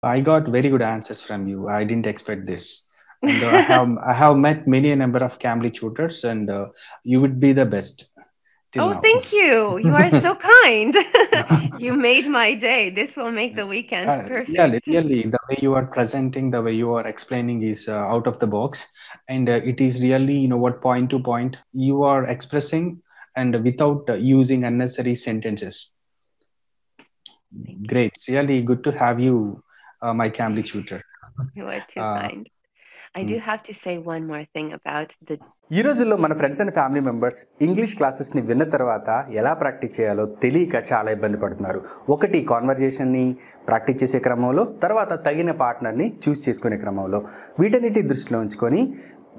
I got very good answers from you. I didn't expect this. And I have met many a number of Cambly tutors, and you would be the best till Oh, now. thank you. You are so kind. You made my day. This will make the weekend Yeah, perfect. really, the way you are presenting, the way you are explaining is out of the box, and it is really, what point to point you are expressing, and without using unnecessary sentences. Thank you. Great, it's really good to have you, my Cambly tutor. You are too Uh, kind. I do mm, have to say one more thing about the ఈ రోజుల్లో మన friends and family members English క్లాసెస్ని విన్న తర్వాత ఎలా practice చేయాలో తెలియక చాలా ఇబ్బంది పడుతున్నారు. ఒకటి కాన్వర్జేషన్ని ప్రాక్టీస్ చేసే క్రమంలో, తర్వాత తగిన పార్ట్నర్ని చూస్ చేసుకునే క్రమంలో, వీటన్నిటి దృష్టిలో ఉంచుకొని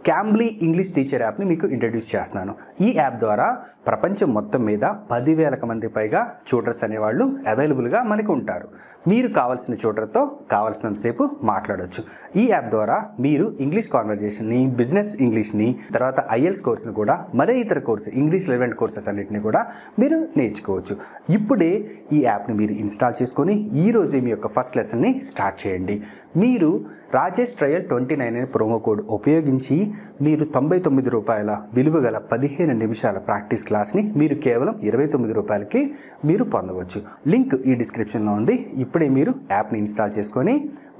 క్యాంబ్లీ ఇంగ్లీష్ టీచర్ యాప్ని మీకు ఇంట్రడ్యూస్ చేస్తున్నాను. ఈ యాప్ ద్వారా ప్రపంచం మొత్తం మీద 10,000 మంది పైగా ట్యూటర్స్ అనేవాళ్ళు అవైలబుల్గా మనకు ఉంటారు. మీరు కావాల్సిన ట్యూటర్తో కావాల్సినంతసేపు మాట్లాడవచ్చు. ఈ యాప్ ద్వారా మీరు ఇంగ్లీష్ కాన్వర్జేషన్ని, బిజినెస్ ఇంగ్లీష్ని, తర్వాత ఐఎల్స్ కోర్సును కూడా, మరే ఇతర కోర్సు ఇంగ్లీష్ రిలవెంట్ కోర్సెస్ అన్నింటినీ కూడా మీరు నేర్చుకోవచ్చు. ఇప్పుడే ఈ యాప్ని మీరు ఇన్స్టాల్ చేసుకొని ఈరోజే మీ యొక్క ఫస్ట్ లెసన్ని స్టార్ట్ చేయండి. మీరు రాజేష్ ట్రయల్ 29 అనే ప్రోమో కోడ్ ఉపయోగించి మీరు ₹99 విలువ గల 15 నిమిషాల ప్రాక్టీస్ క్లాస్ని మీరు కేవలం ₹29కి మీరు పొందవచ్చు. లింక్ ఈ డిస్క్రిప్షన్లో ఉంది. ఇప్పుడే మీరు యాప్ని ఇన్స్టాల్ చేసుకొని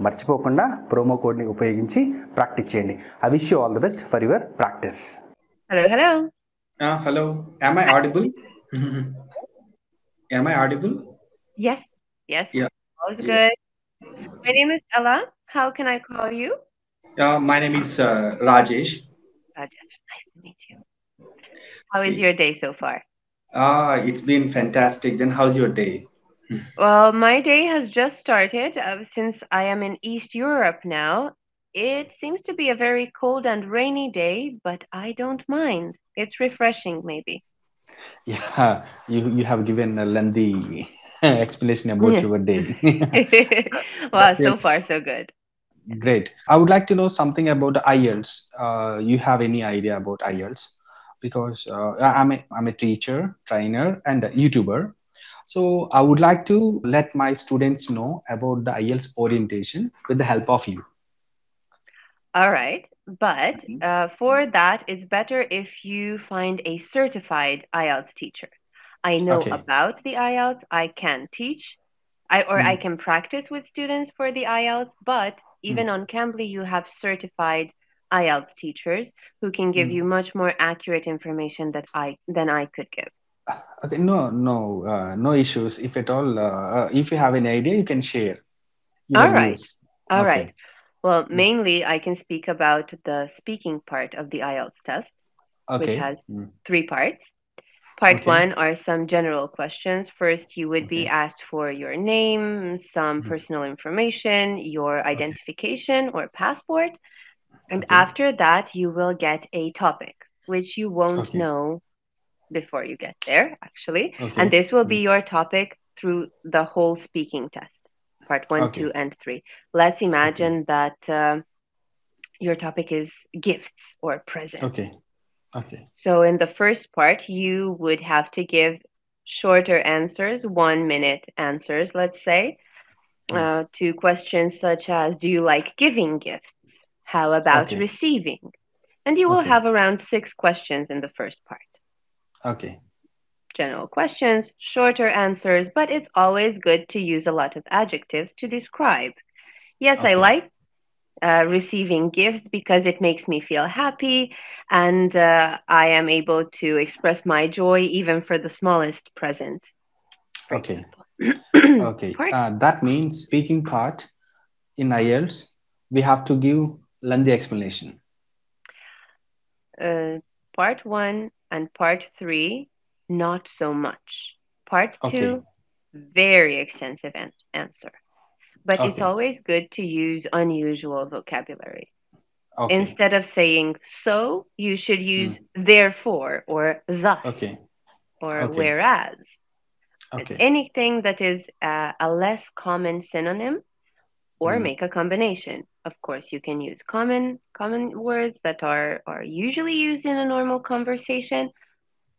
మర్చిపోకుండా ప్రోమో కోడ్ని ఉపయోగించి ప్రాక్టీస్ చేయండి. I wish you all the best for your practice. Hello, hello. hello, am I audible? Am I audible? Yes, yes. Yeah. All's Yeah. good. My name is Ella. How can I call you? My name is Rajesh. Rajesh. Nice to meet you. How is Okay. your day so far? It's been fantastic. Then how's your day? Well, my day has just started. Since I am in East Europe now, it seems to be a very cold and rainy day, but I don't mind. It's refreshing, maybe. Yeah, you have given a lengthy explanation about Yeah. your day. Wow, Yes, so far so good. great. I would like to know something about the IELTS. You have any idea about IELTS? Because I'm a teacher, trainer, and a YouTuber. So I would like to let my students know about the IELTS orientation with the help of you. All right. But Mhm. for that, it's better if you find a certified IELTS teacher. I know Okay. about the IELTS. I can teach. I Mm, can practice with students for the IELTS, but mm, even on Cambly, you have certified IELTS teachers who can give mm. you much more accurate information than I could give. Okay, no issues. If at all, if you have any idea, you can share your All right. views. All right. Okay. Well, Mm, mainly I can speak about the speaking part of the IELTS test, which okay. has Mm, three parts. Part okay. one are some general questions. First, you would be Okay. asked for your name, some Mm, personal information, your okay. identification or passport. And Okay. after that, you will get a topic, which you won't Okay. know before you get there, actually. And Okay. this will be Mm, your topic through the whole speaking test, part one, two, okay. and three. Let's Okay. imagine that your topic is gifts or presents. Okay. Okay. So in the first part, you would have to give shorter answers, 1 minute answers, let's say, Mm, to questions such as, do you like giving gifts? How about okay. receiving? And you will Okay. have around 6 questions in the first part. Okay. General questions, shorter answers, but it's always good to use a lot of adjectives to describe. Yes, I Okay. like receiving gifts because it makes me feel happy and I am able to express my joy even for the smallest present, for Okay. example. Okay. Part That means speaking part in IELTS, we have to give lengthy explanation. uh, part one and part three, not so much. Part Okay. two, very extensive answer. But it's Okay. always good to use unusual vocabulary. Okay. Instead of saying so, you should use Mm, therefore or thus okay. or Okay. whereas. Okay. Anything that is a less common synonym or Mm, make a combination. Of course, you can use common words that are usually used in a normal conversation,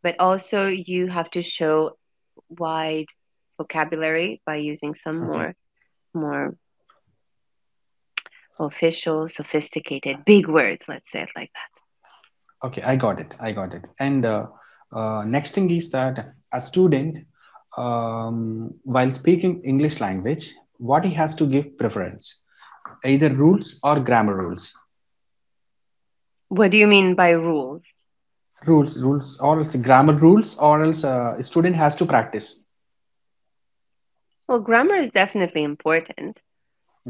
but also you have to show wide vocabulary by using some okay. more official, sophisticated, big words. Let's say it like Okay, I got it. I got it. And next thing is that a student, while speaking English language, what he has to give preference, either rules or grammar rules. that. What do you mean by rules? Rules, or else grammar rules, or else a student has to practice. Well, grammar is definitely important.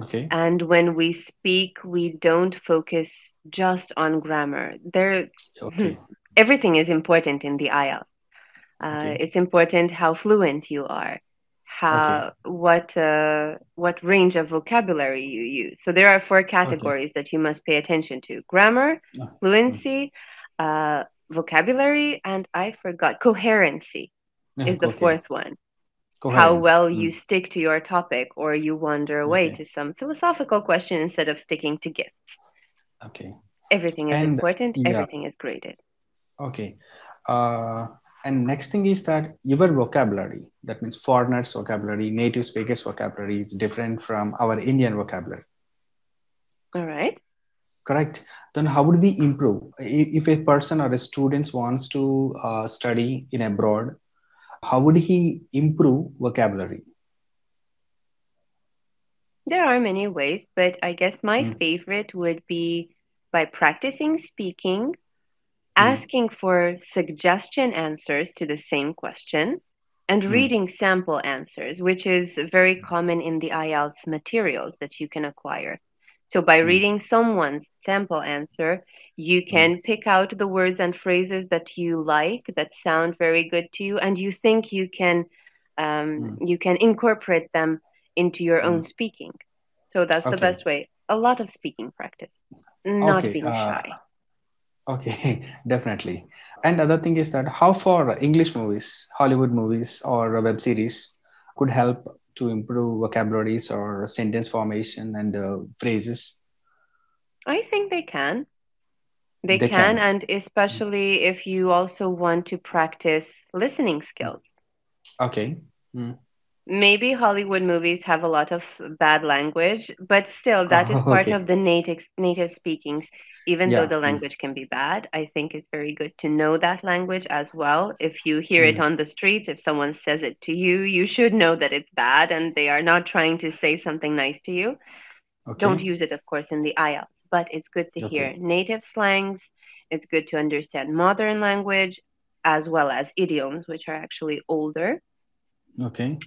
Okay. And when we speak, we don't focus just on grammar. Okay. Everything is important in the IELTS. Okay. It's important how fluent you are, Okay. what range of vocabulary you use. So there are four Okay. categories that you must pay attention to: grammar, Mm. fluency, vocabulary, and I forgot coherency is the Okay. fourth one. How Coherence. well you stick to your topic, or you wander away Okay. to some philosophical question instead of sticking to gifts. Okay. Everything is And important. yeah. Everything is graded. Okay. Uh, and next thing is that your vocabulary, that means foreigners' vocabulary, native speakers' vocabulary is different from our Indian vocabulary. All right. Correct. Then how would we improve? If a person or a student wants to study in abroad, how would he improve vocabulary? There are many ways, but I guess my Mm, favorite would be by practicing speaking, mm, asking for suggestion answers to the same question, and mm, reading sample answers, which is very common in the IELTS materials that you can acquire. So by mm, reading someone's sample answer, you mm, can pick out the words and phrases that you like, that sound very good to you, and you think mm, you can incorporate them into your mm. own speaking. So that's the Okay. best way. A lot of speaking practice, not Okay. being shy. Okay. Definitely. And other thing is that how far English movies, Hollywood movies, or a web series could help to improve vocabularies or sentence formation and phrases. I think they can. They They can, can. and especially if you also want to practice listening skills. Okay. Mm. Maybe Hollywood movies have a lot of bad language, but still, that is part Okay. of the native speaking. Even though Yeah. the Mm. language can be bad, I think it's very good to know that language as well. If you hear it Mm. on the streets, if someone says it to you, you should know that it's bad and they are not trying to say something nice to you. Don't Okay. use it, of course, in the IELTS, but it's good to Okay. hear native slangs. It's good to understand modern language as well as idioms, which are actually older. Okay.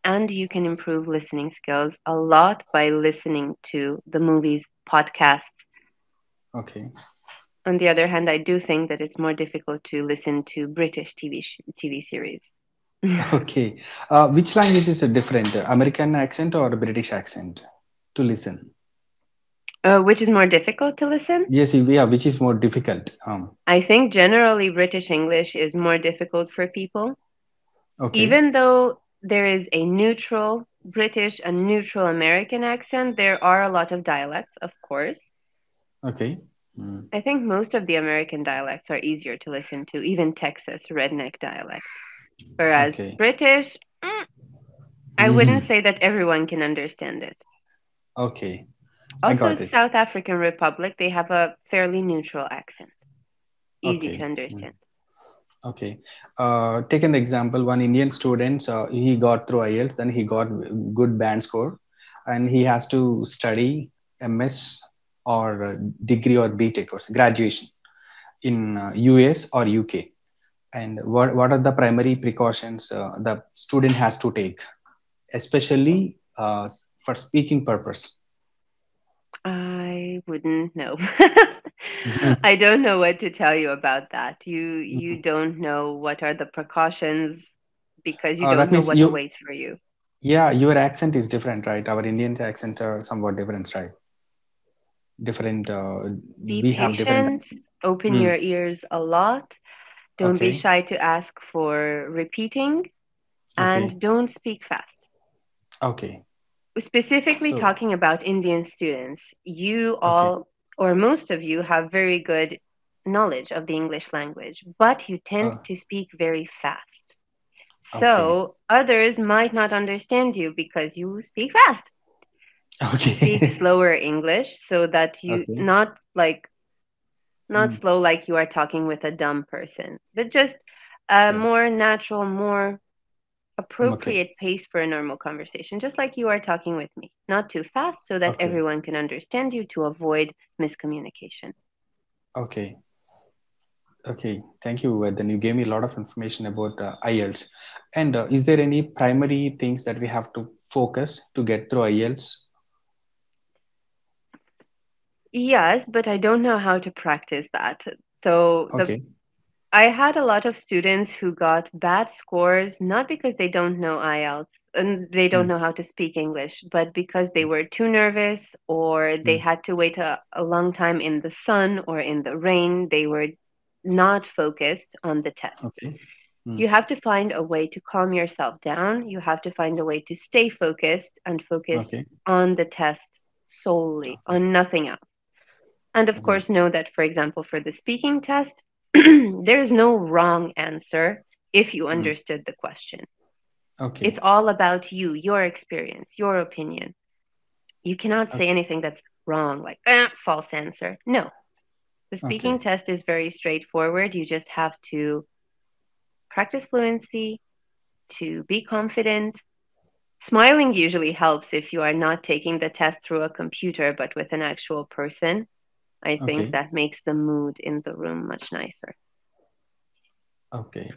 And you can improve listening skills a lot by listening to the movies, podcasts. Okay. On the other hand, I do think that it's more difficult to listen to British TV series. Okay. Which language is a different, American accent or British accent to listen? Which is more difficult to listen? Yes, yeah, which is more difficult? I think generally British English is more difficult for people. Okay. Even though there is a neutral British and neutral American accent, there are a lot of dialects, of course. Okay. Mm. I think most of the American dialects are easier to listen to, even Texas redneck dialect. Whereas Okay. British, I Mhm. wouldn't say that everyone can understand it. Okay. I Also, got it. South African Republic, they have a fairly neutral accent, easy to Okay. Mm. understand. Okay. Take an example. One Indian student, he got through IELTS, then he got good band score, and he has to study MS or degree or BTech or graduation in US or UK. And what are the primary precautions the student has to take, especially for speaking purpose? I wouldn't know. Mhm. I don't know what to tell you about that. You don't know what are the precautions because you That don't know means what you, awaits for you. yeah, your accent is different, right? Our Indian accents are somewhat different, right? Different. Be We have different. patient, open Hmm. your ears a lot. Don't be Okay. shy to ask for repeating, Okay. and don't speak fast. Okay. Specifically So, talking about Indian students, you okay. all or most of you have very good knowledge of the English language, but you tend Uh, to speak very fast. okay. So others might not understand you because you speak fast. Speak Okay. slower English so that you Okay. not Mm. slow like you are talking with a dumb person, but just a Okay. more natural, more Okay. appropriate pace for a normal conversation, just like you are talking with me. Not too fast so that Okay. everyone can understand you to avoid miscommunication. Okay. Okay. Thank you. Then you gave me a lot of information about IELTS. And is there any primary things that we have to focus to get through IELTS? Yes, but I don't know how to practice that. So the Okay. I had a lot of students who got bad scores, not because they don't know IELTS and they don't Mm. know how to speak English, but because they were too nervous or they Mm. had to wait a long time in the sun or in the rain. They were not focused on the test. Okay. Mm. You have to find a way to calm yourself down. You have to find a way to stay focused and focus Okay. on the test solely, Okay. on nothing else. And of Okay. course, know that, for example, for the speaking test, there is no wrong answer if you Mm. understood the question. It's Okay. all about you, your experience, your opinion. You cannot say Okay. anything that's wrong, like false answer. No, the speaking Okay. test is very straightforward. You just have to practice fluency, to be confident. Smiling usually helps if you are not taking the test through a computer, but with an actual person. I think Okay. that makes the mood in the room much nicer. Okay.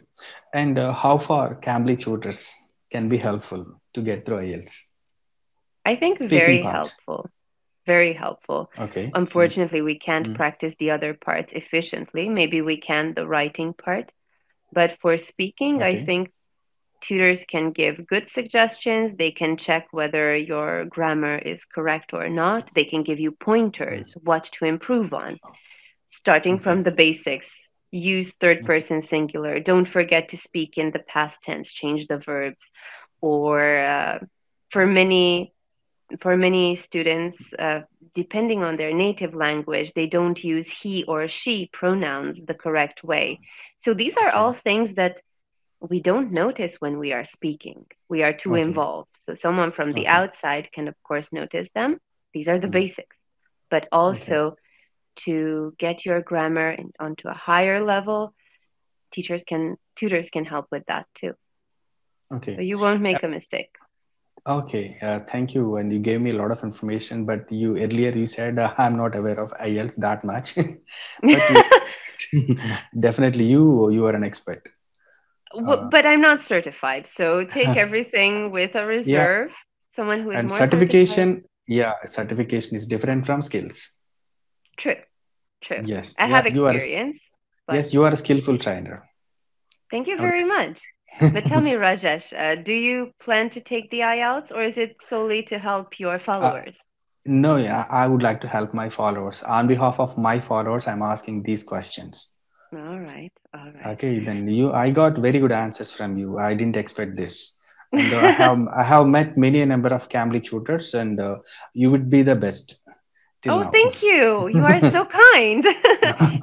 And how far Cambly tutors can be helpful to get through IELTS? I think Speaking very part. helpful. Very helpful. Okay. Mm. Unfortunately, we can't Mm. practice the other parts efficiently. Maybe we can the writing part. But for speaking, I Okay. think tutors can give good suggestions. They can check whether your grammar is correct or not. They can give you Mm. pointers, what to improve on, starting Okay. from the basics. Use third Okay. person singular. Don't forget to speak in the past tense, change the verbs. Or for many students, depending on their native language, they don't use he or she pronouns the correct way. So these are Okay. all things that we don't notice when we are speaking. We are too Okay. involved. So someone from the Okay. outside can, of course, notice them. These are the Mm. basics. But Okay. also to get your grammar onto a higher level, tutors can help with that too. So Okay. you won't make a mistake. Okay, thank you. And you gave me a lot of information, but you earlier you said I'm not aware of IELTS that much. But you definitely you are an expert. Uh, But I'm not certified, so take everything with a yeah, reserve. Someone who is and more certified. certification, yeah, certification is different from skills. True, true. Yes, I yeah, have you are. experience, Yes, but you are a skillful trainer. thank you I would very much. But tell me, Rajesh, do you plan to take the IELTS or is it solely to help your uh, followers? no, yeah, I would like to help my followers. On behalf of my followers, I'm asking these questions. All right, all right. Okay, then I got very good answers from you. I didn't expect this, and I have met many a number of Cambly tutors, and you would be the best till Oh, now. thank you. You are so kind.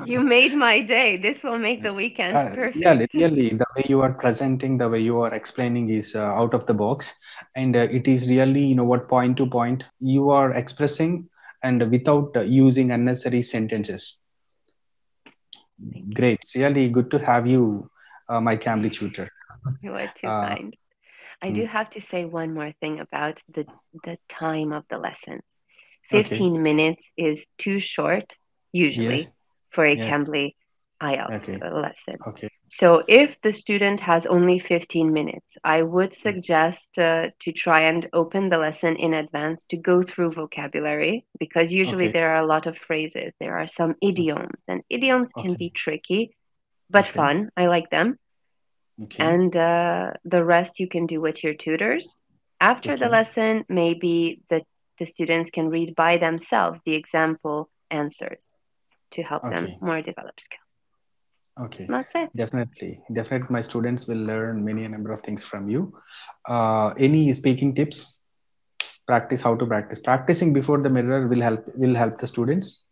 You made my day. This will make the weekend Yeah, perfect. really, the way you are presenting, the way you are explaining is out of the box, and it is really, what point to point you are expressing, and without using unnecessary sentences. Thank you. Great, it's really good to have you, my Cambly tutor. You are too Uh, kind. I do mm, have to say one more thing about the time of the lesson. okay. 15 minutes is too short, Yes. usually, for a Yes. Cambly IELTS Okay. lesson. Okay. So if the student has only 15 minutes, I would Mm. suggest to try and open the lesson in advance to go through vocabulary because usually Okay. there are a lot of phrases. There are some Okay. idioms, and idioms can Okay. be tricky but Okay. fun. I like them. Okay. And the rest you can do with your tutors. After the Okay. lesson, maybe the students can read by themselves the example answers to help them Okay. more develop skills. Okay. And that's it. Definitely. Definitely, my students will learn many a number of things from you. Any speaking tips? Practice how to practice. Practicing before the mirror will help the students.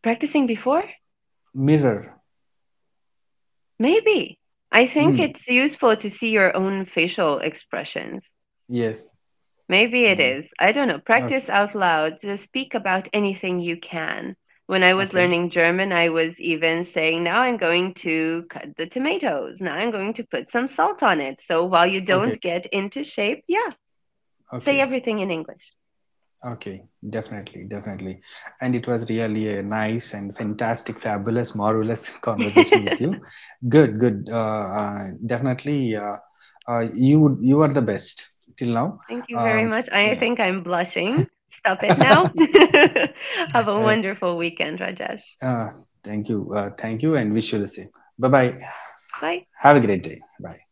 Practicing before? Mirror. Maybe. I think Mm. it's useful to see your own facial expressions. Yes. Maybe it Mm. is. I don't know. Practice Okay. out loud. To speak about anything you can. When I was Okay. learning German, I was even saying, now I'm going to cut the tomatoes. Now I'm going to put some salt on it. So while you Okay. don't get into shape, yeah, say Okay. everything in English. Okay, definitely, definitely. And it was really a nice and fantastic, fabulous, marvelous conversation with you. Good, good. Definitely, you are the best till now. Thank you very Um, much. I yeah. think I'm blushing. Stop it now. Have a Uh, wonderful weekend, Rajesh. uh, thank you, and wish you the same. Bye bye. Bye. Have a great day. Bye.